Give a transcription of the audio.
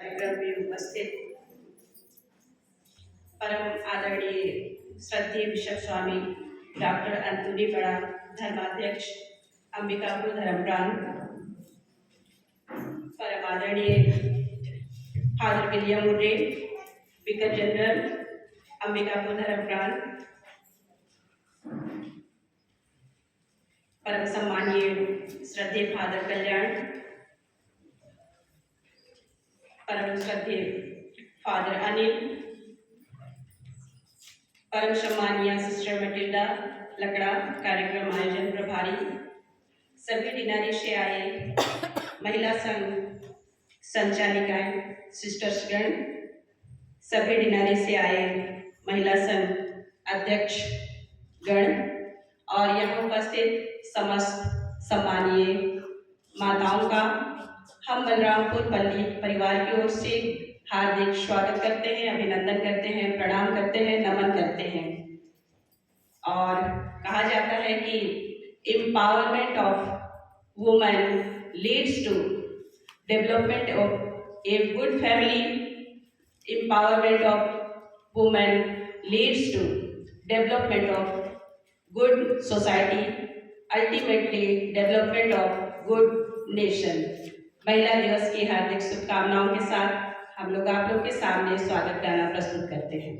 कार्यक्रम में उपस्थित परम आदरणीय श्रद्धेय बिशप स्वामी डॉक्टर अंतुनी बड़ा धर्माध्यक्ष अंबिकापुर धर्मप्राण, परम आदरणीय फादर विलियम मुर्रे विकार जनरल अंबिकापुर धर्मप्राण, परम सम्मानीय श्रद्धेय फादर कल्याण, परम श्रद्धेय फादर अनिल, परम सम्मानीय सिस्टर मटिल्डा लकड़ा कार्यक्रम आयोजन प्रभारी, सभी डिनारी से आए महिला संघ संचालिकाएं सिस्टर्स गण, सभी डिनारी से आए महिला संघ अध्यक्ष गण और यहाँ उपस्थित समस्त सम्मानीय माताओं का हम बलरामपुर पल्ली परिवार की ओर से हार्दिक स्वागत करते हैं, अभिनंदन करते हैं, प्रणाम करते हैं, नमन करते हैं। और कहा जाता है कि empowerment of women leads to development of a good family, empowerment of women leads to development of good society, ultimately development of good nation. महिला दिवस की हार्दिक शुभकामनाओं के साथ हम लोग आप लोग के सामने स्वागत गाना प्रस्तुत करते हैं।